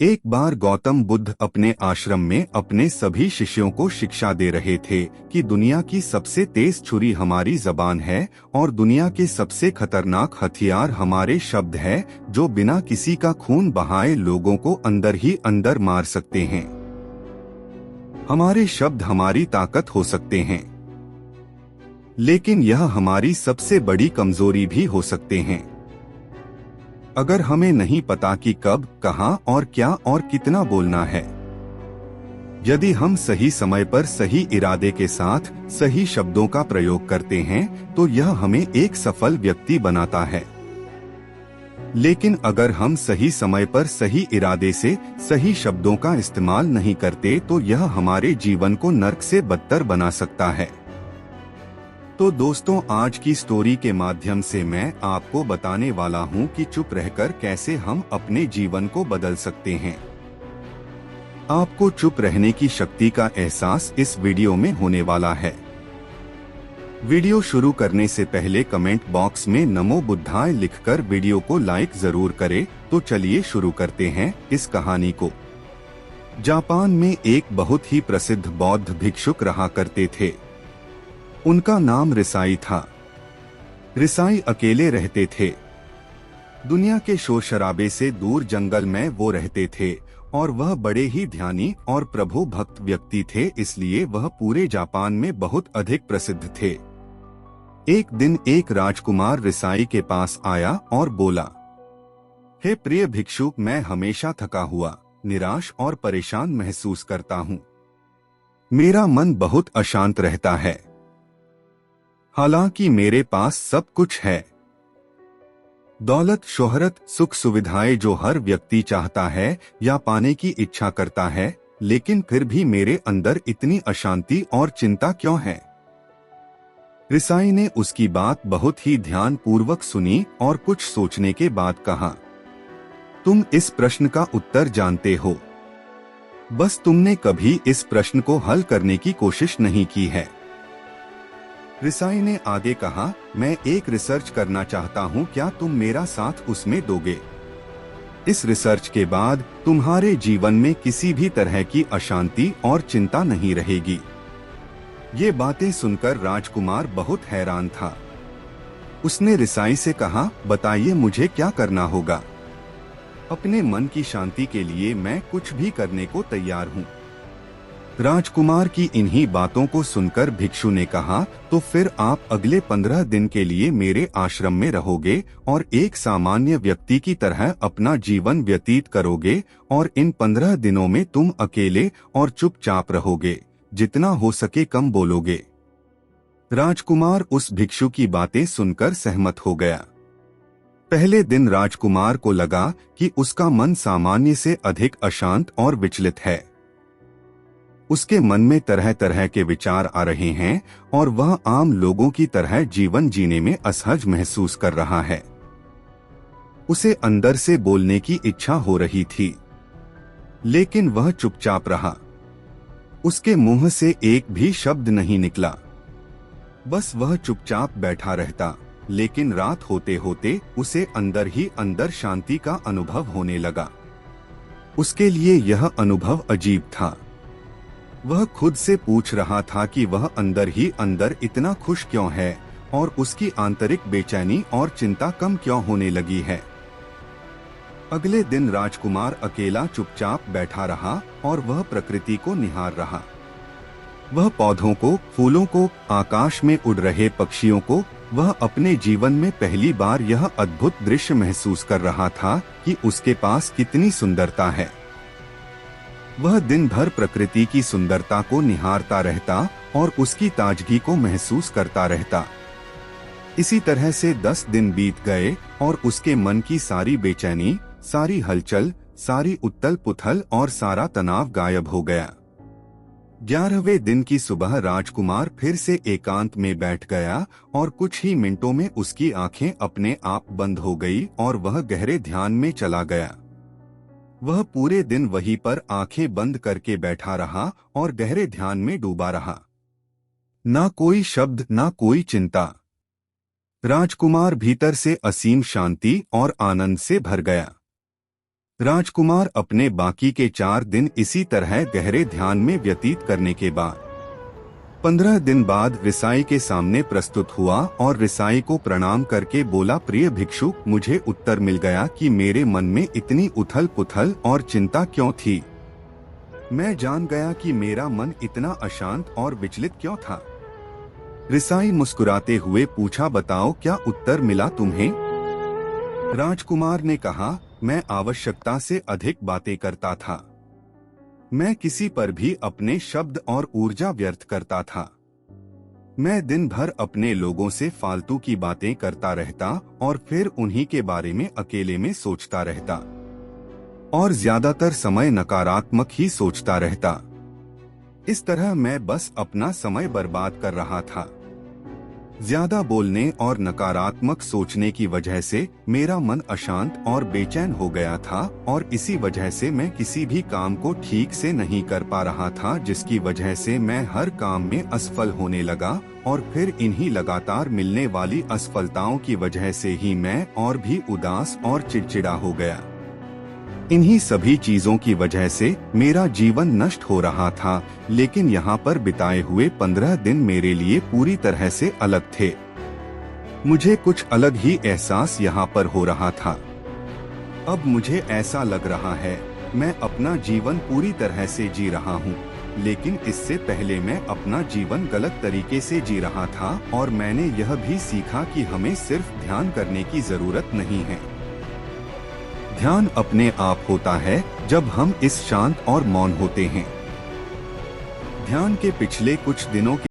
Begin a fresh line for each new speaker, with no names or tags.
एक बार गौतम बुद्ध अपने आश्रम में अपने सभी शिष्यों को शिक्षा दे रहे थे कि दुनिया की सबसे तेज छुरी हमारी जबान है और दुनिया के सबसे खतरनाक हथियार हमारे शब्द है, जो बिना किसी का खून बहाए लोगों को अंदर ही अंदर मार सकते हैं। हमारे शब्द हमारी ताकत हो सकते हैं, लेकिन यह हमारी सबसे बड़ी कमजोरी भी हो सकते हैं। अगर हमें नहीं पता कि कब, कहां और क्या और कितना बोलना है, यदि हम सही समय पर सही इरादे के साथ सही शब्दों का प्रयोग करते हैं तो यह हमें एक सफल व्यक्ति बनाता है। लेकिन अगर हम सही समय पर सही इरादे से सही शब्दों का इस्तेमाल नहीं करते तो यह हमारे जीवन को नर्क से बदतर बना सकता है। तो दोस्तों, आज की स्टोरी के माध्यम से मैं आपको बताने वाला हूं कि चुप रहकर कैसे हम अपने जीवन को बदल सकते हैं। आपको चुप रहने की शक्ति का एहसास इस वीडियो में होने वाला है। वीडियो शुरू करने से पहले कमेंट बॉक्स में नमो बुद्धाय लिखकर वीडियो को लाइक जरूर करें। तो चलिए शुरू करते हैं इस कहानी को। जापान में एक बहुत ही प्रसिद्ध बौद्ध भिक्षुक रहा करते थे। उनका नाम रिसाई था। रिसाई अकेले रहते थे। दुनिया के शोर शराबे से दूर जंगल में वो रहते थे और वह बड़े ही ध्यानी और प्रभु भक्त व्यक्ति थे, इसलिए वह पूरे जापान में बहुत अधिक प्रसिद्ध थे। एक दिन एक राजकुमार रिसाई के पास आया और बोला, हे प्रिय भिक्षु, मैं हमेशा थका हुआ, निराश और परेशान महसूस करता हूँ। मेरा मन बहुत अशांत रहता है। हालांकि मेरे पास सब कुछ है, दौलत, शोहरत, सुख सुविधाएं जो हर व्यक्ति चाहता है या पाने की इच्छा करता है, लेकिन फिर भी मेरे अंदर इतनी अशांति और चिंता क्यों है? रिसाई ने उसकी बात बहुत ही ध्यान पूर्वक सुनी और कुछ सोचने के बाद कहा, तुम इस प्रश्न का उत्तर जानते हो, बस तुमने कभी इस प्रश्न को हल करने की कोशिश नहीं की है। रिसाई ने आगे कहा, मैं एक रिसर्च करना चाहता हूं, क्या तुम मेरा साथ उसमें दोगे? इस रिसर्च के बाद तुम्हारे जीवन में किसी भी तरह की अशांति और चिंता नहीं रहेगी। ये बातें सुनकर राजकुमार बहुत हैरान था। उसने रिसाई से कहा, बताइए मुझे क्या करना होगा? अपने मन की शांति के लिए मैं कुछ भी करने को तैयार हूँ। राजकुमार की इन्हीं बातों को सुनकर भिक्षु ने कहा, तो फिर आप अगले 15 दिन के लिए मेरे आश्रम में रहोगे और एक सामान्य व्यक्ति की तरह अपना जीवन व्यतीत करोगे और इन 15 दिनों में तुम अकेले और चुपचाप रहोगे, जितना हो सके कम बोलोगे। राजकुमार उस भिक्षु की बातें सुनकर सहमत हो गया। पहले दिन राजकुमार को लगा कि उसका मन सामान्य से अधिक अशांत और विचलित है। उसके मन में तरह तरह के विचार आ रहे हैं और वह आम लोगों की तरह जीवन जीने में असहज महसूस कर रहा है। उसे अंदर से बोलने की इच्छा हो रही थी, लेकिन वह चुपचाप रहा। उसके मुंह से एक भी शब्द नहीं निकला, बस वह चुपचाप बैठा रहता। लेकिन रात होते होते उसे अंदर ही अंदर शांति का अनुभव होने लगा। उसके लिए यह अनुभव अजीब था। वह खुद से पूछ रहा था कि वह अंदर ही अंदर इतना खुश क्यों है और उसकी आंतरिक बेचैनी और चिंता कम क्यों होने लगी है। अगले दिन राजकुमार अकेला चुपचाप बैठा रहा और वह प्रकृति को निहार रहा। वह पौधों को, फूलों को, आकाश में उड़ रहे पक्षियों को, वह अपने जीवन में पहली बार यह अद्भुत दृश्य महसूस कर रहा था कि उसके पास कितनी सुंदरता है। वह दिन भर प्रकृति की सुंदरता को निहारता रहता और उसकी ताजगी को महसूस करता रहता। इसी तरह से 10 दिन बीत गए और उसके मन की सारी बेचैनी, सारी हलचल, सारी उथल पुथल और सारा तनाव गायब हो गया। 11वें दिन की सुबह राजकुमार फिर से एकांत में बैठ गया और कुछ ही मिनटों में उसकी आंखें अपने आप बंद हो गई और वह गहरे ध्यान में चला गया। वह पूरे दिन वहीं पर आंखें बंद करके बैठा रहा और गहरे ध्यान में डूबा रहा। ना कोई शब्द, ना कोई चिंता। राजकुमार भीतर से असीम शांति और आनंद से भर गया। राजकुमार अपने बाकी के 4 दिन इसी तरह गहरे ध्यान में व्यतीत करने के बाद 15 दिन बाद रिसाई के सामने प्रस्तुत हुआ और रिसाई को प्रणाम करके बोला, प्रिय भिक्षु, मुझे उत्तर मिल गया कि मेरे मन में इतनी उथल पुथल और चिंता क्यों थी। मैं जान गया कि मेरा मन इतना अशांत और विचलित क्यों था। रिसाई मुस्कुराते हुए पूछा, बताओ क्या उत्तर मिला तुम्हें? राजकुमार ने कहा, मैं आवश्यकता से अधिक बातें करता था। मैं किसी पर भी अपने शब्द और ऊर्जा व्यर्थ करता था। मैं दिन भर अपने लोगों से फालतू की बातें करता रहता और फिर उन्हीं के बारे में अकेले में सोचता रहता और ज्यादातर समय नकारात्मक ही सोचता रहता। इस तरह मैं बस अपना समय बर्बाद कर रहा था। ज्यादा बोलने और नकारात्मक सोचने की वजह से मेरा मन अशांत और बेचैन हो गया था और इसी वजह से मैं किसी भी काम को ठीक से नहीं कर पा रहा था, जिसकी वजह से मैं हर काम में असफल होने लगा और फिर इन्हीं लगातार मिलने वाली असफलताओं की वजह से ही मैं और भी उदास और चिड़चिड़ा हो गया। इन्हीं सभी चीजों की वजह से मेरा जीवन नष्ट हो रहा था, लेकिन यहाँ पर बिताए हुए 15 दिन मेरे लिए पूरी तरह से अलग थे। मुझे कुछ अलग ही एहसास यहाँ पर हो रहा था। अब मुझे ऐसा लग रहा है मैं अपना जीवन पूरी तरह से जी रहा हूँ, लेकिन इससे पहले मैं अपना जीवन गलत तरीके से जी रहा था और मैंने यह भी सीखा कि हमें सिर्फ ध्यान करने की जरूरत नहीं है। ध्यान अपने आप होता है जब हम इस शांत और मौन होते हैं। ध्यान के पिछले कुछ दिनों के